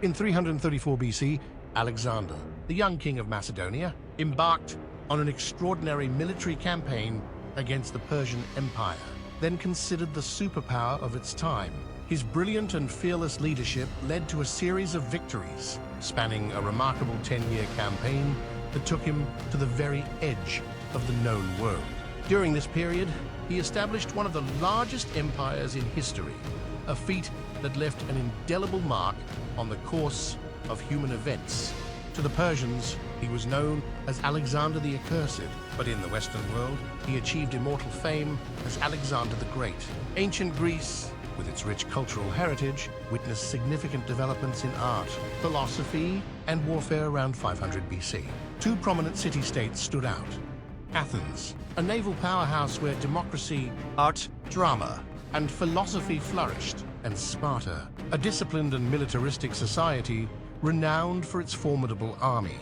In 334 BC, Alexander, the young king of Macedonia, embarked on an extraordinary military campaign against the Persian Empire, then considered the superpower of its time. His brilliant and fearless leadership led to a series of victories, spanning a remarkable 10-year campaign that took him to the very edge of the known world. During this period, he established one of the largest empires in history, a feat that left an indelible mark on the course of human events. To the Persians, he was known as Alexander the Accursed, but in the Western world, he achieved immortal fame as Alexander the Great. Ancient Greece, with its rich cultural heritage, witnessed significant developments in art, philosophy, and warfare around 500 BC. Two prominent city-states stood out. Athens, a naval powerhouse where democracy, art, drama, and philosophy flourished, and Sparta, a disciplined and militaristic society renowned for its formidable army.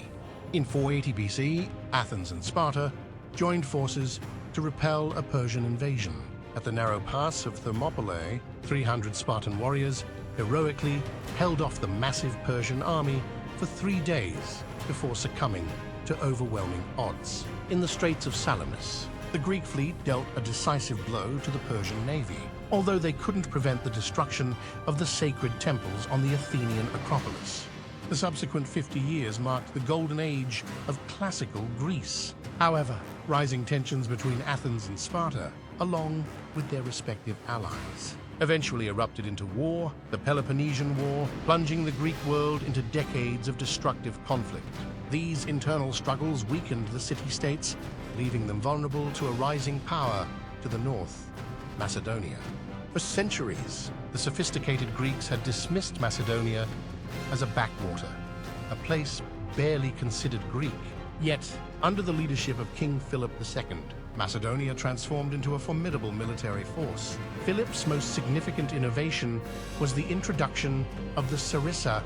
In 480 BC, Athens and Sparta joined forces to repel a Persian invasion. At the narrow pass of Thermopylae, 300 Spartan warriors heroically held off the massive Persian army for 3 days before succumbing to overwhelming odds. In the Straits of Salamis, the Greek fleet dealt a decisive blow to the Persian navy, although they couldn't prevent the destruction of the sacred temples on the Athenian Acropolis. The subsequent 50 years marked the golden age of classical Greece. However, rising tensions between Athens and Sparta, along with their respective allies, eventually erupted into war, the Peloponnesian War, plunging the Greek world into decades of destructive conflict. These internal struggles weakened the city-states, leaving them vulnerable to a rising power to the north, Macedonia. For centuries, the sophisticated Greeks had dismissed Macedonia as a backwater, a place barely considered Greek. Yet, under the leadership of King Philip II, Macedonia transformed into a formidable military force. Philip's most significant innovation was the introduction of the sarissa,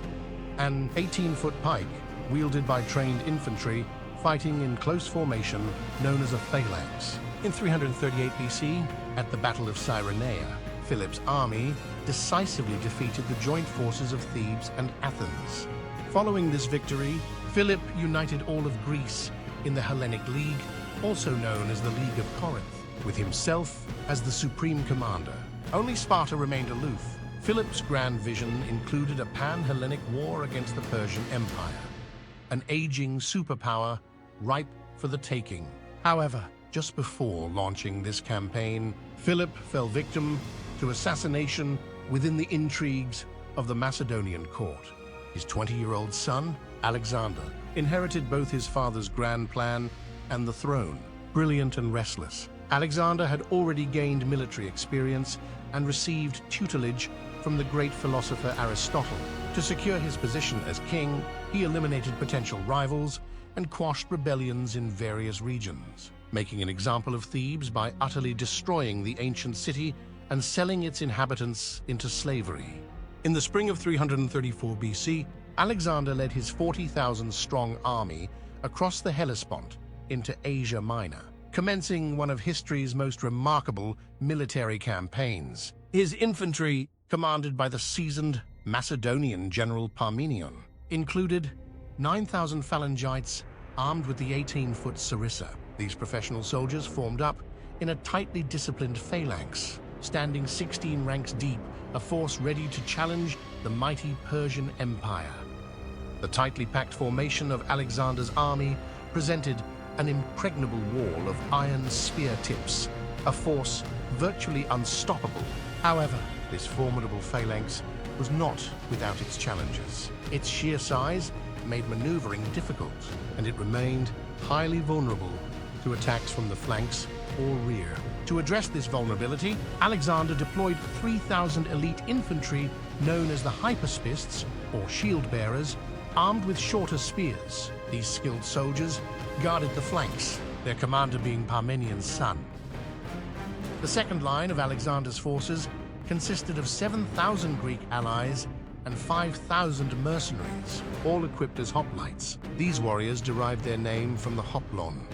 an 18-foot pike wielded by trained infantry fighting in close formation known as a phalanx. In 338 BC, at the Battle of Cyrenaica, Philip's army decisively defeated the joint forces of Thebes and Athens. Following this victory, Philip united all of Greece in the Hellenic League, also known as the League of Corinth, with himself as the supreme commander. Only Sparta remained aloof. Philip's grand vision included a pan-Hellenic war against the Persian Empire, an aging superpower ripe for the taking. However, just before launching this campaign, Philip fell victim to assassination within the intrigues of the Macedonian court. His 20-year-old son, Alexander, inherited both his father's grand plan and the throne. Brilliant and restless, Alexander had already gained military experience and received tutelage from the great philosopher Aristotle. To secure his position as king, he eliminated potential rivals and quashed rebellions in various regions, making an example of Thebes by utterly destroying the ancient city and selling its inhabitants into slavery. In the spring of 334 BC, Alexander led his 40,000-strong army across the Hellespont into Asia Minor, commencing one of history's most remarkable military campaigns. His infantry, commanded by the seasoned Macedonian general Parmenion, included 9,000 phalangites armed with the 18-foot sarissa. These professional soldiers formed up in a tightly disciplined phalanx, standing 16 ranks deep, a force ready to challenge the mighty Persian Empire. The tightly packed formation of Alexander's army presented an impregnable wall of iron spear tips, a force virtually unstoppable. However, this formidable phalanx was not without its challenges. Its sheer size made maneuvering difficult, and it remained highly vulnerable to attacks from the flanks or rear. To address this vulnerability, Alexander deployed 3,000 elite infantry known as the hypaspists, or shield-bearers, armed with shorter spears. These skilled soldiers guarded the flanks, their commander being Parmenian's son. The second line of Alexander's forces consisted of 7,000 Greek allies and 5,000 mercenaries, all equipped as hoplites. These warriors derived their name from the hoplon,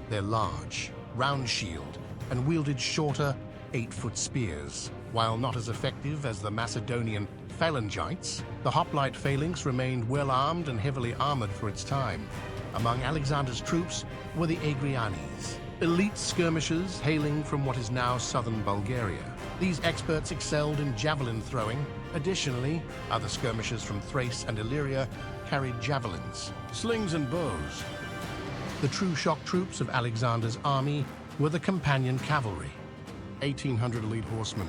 their large, round shield, and wielded shorter, 8-foot spears. While not as effective as the Macedonian phalangites, the hoplite phalanx remained well-armed and heavily armored for its time. Among Alexander's troops were the Agrianes, elite skirmishers hailing from what is now southern Bulgaria. These experts excelled in javelin throwing. Additionally, other skirmishers from Thrace and Illyria carried javelins, slings and bows. The true shock troops of Alexander's army were the companion cavalry, 1,800 elite horsemen,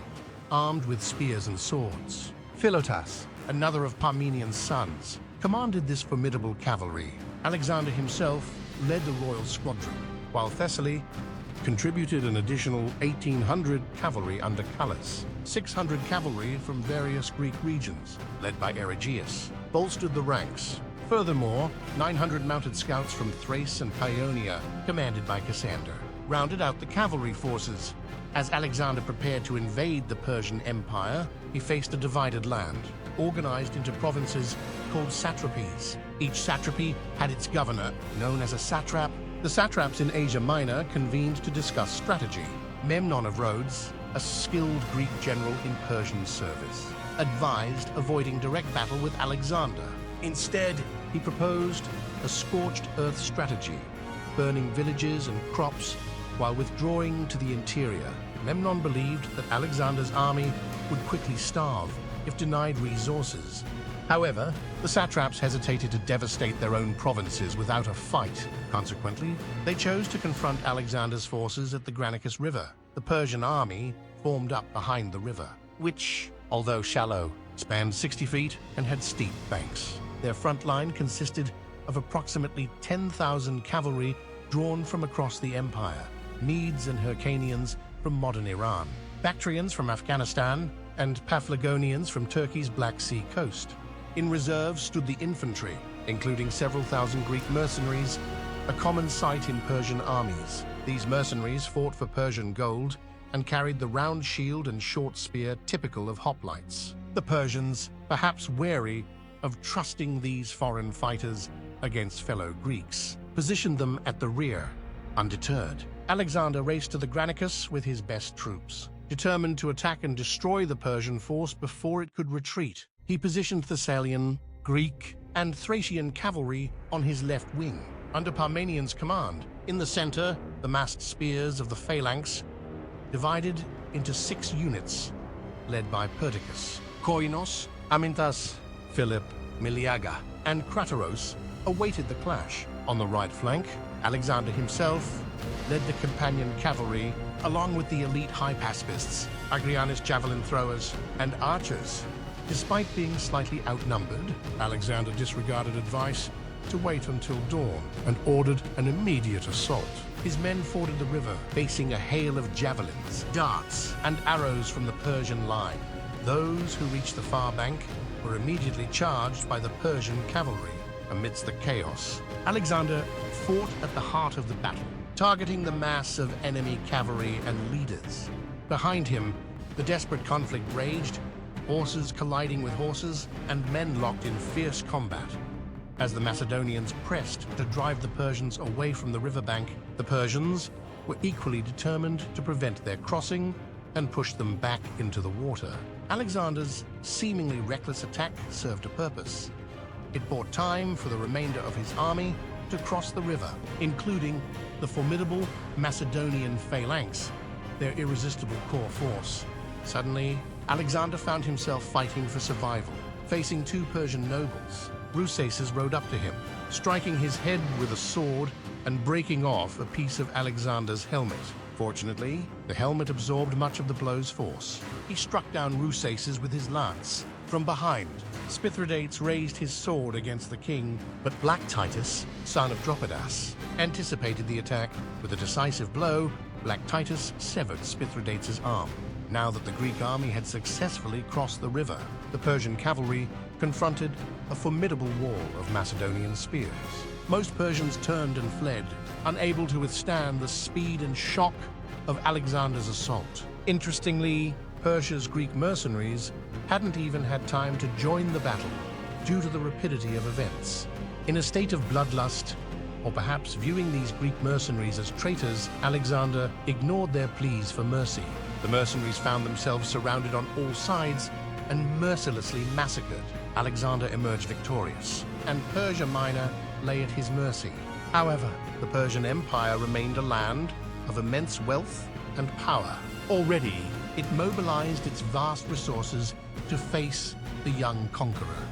armed with spears and swords. Philotas, another of Parmenian's sons, commanded this formidable cavalry. Alexander himself led the royal squadron, while Thessaly contributed an additional 1,800 cavalry under Callas. 600 cavalry from various Greek regions, led by Erigaius, bolstered the ranks. Furthermore, 900 mounted scouts from Thrace and Paeonia, commanded by Cassander, rounded out the cavalry forces. As Alexander prepared to invade the Persian Empire, he faced a divided land, organized into provinces called satrapies. Each satrapy had its governor, known as a satrap. The satraps in Asia Minor convened to discuss strategy. Memnon of Rhodes, a skilled Greek general in Persian service, advised avoiding direct battle with Alexander. Instead, he proposed a scorched earth strategy, burning villages and crops while withdrawing to the interior. Memnon believed that Alexander's army would quickly starve if denied resources. However, the satraps hesitated to devastate their own provinces without a fight. Consequently, they chose to confront Alexander's forces at the Granicus River. The Persian army formed up behind the river, which, although shallow, spanned 60 feet and had steep banks. Their front line consisted of approximately 10,000 cavalry drawn from across the empire, Medes and Hyrcanians from modern Iran, Bactrians from Afghanistan, and Paphlagonians from Turkey's Black Sea coast. In reserve stood the infantry, including several thousand Greek mercenaries, a common sight in Persian armies. These mercenaries fought for Persian gold and carried the round shield and short spear typical of hoplites. The Persians, perhaps wary of trusting these foreign fighters against fellow Greeks, positioned them at the rear. Undeterred, Alexander raced to the Granicus with his best troops. Determined to attack and destroy the Persian force before it could retreat, he positioned Thessalian, Greek, and Thracian cavalry on his left wing, under Parmenian's command. In the center, the massed spears of the phalanx divided into 6 units, led by Perdiccas. Koinos, Amintas, Philip, Miliaga, and Crateros awaited the clash. On the right flank, Alexander himself led the companion cavalry, along with the elite hypaspists, Agrianis javelin throwers, and archers. Despite being slightly outnumbered, Alexander disregarded advice to wait until dawn and ordered an immediate assault. His men forded the river, facing a hail of javelins, darts, and arrows from the Persian line. Those who reached the far bank were immediately charged by the Persian cavalry. Amidst the chaos, Alexander fought at the heart of the battle, targeting the mass of enemy cavalry and leaders. Behind him, the desperate conflict raged, horses colliding with horses and men locked in fierce combat. As the Macedonians pressed to drive the Persians away from the riverbank, the Persians were equally determined to prevent their crossing and push them back into the water. Alexander's seemingly reckless attack served a purpose. It bought time for the remainder of his army to cross the river, including the formidable Macedonian phalanx, their irresistible core force. Suddenly, Alexander found himself fighting for survival, facing 2 Persian nobles. Rusaces rode up to him, striking his head with a sword and breaking off a piece of Alexander's helmet. Fortunately, the helmet absorbed much of the blow's force. He struck down Rusaces with his lance. From behind, Spithridates raised his sword against the king, but Black Titus, son of Dropidas, anticipated the attack. With a decisive blow, Black Titus severed Spithridates' arm. Now that the Greek army had successfully crossed the river, the Persian cavalry confronted a formidable wall of Macedonian spears. Most Persians turned and fled, unable to withstand the speed and shock of Alexander's assault. Interestingly, Persia's Greek mercenaries hadn't even had time to join the battle due to the rapidity of events. In a state of bloodlust, or perhaps viewing these Greek mercenaries as traitors, Alexander ignored their pleas for mercy. The mercenaries found themselves surrounded on all sides and mercilessly massacred. Alexander emerged victorious, and Persia Minor lay at his mercy. However, the Persian Empire remained a land of immense wealth and power. Already, it mobilized its vast resources to face the young conqueror.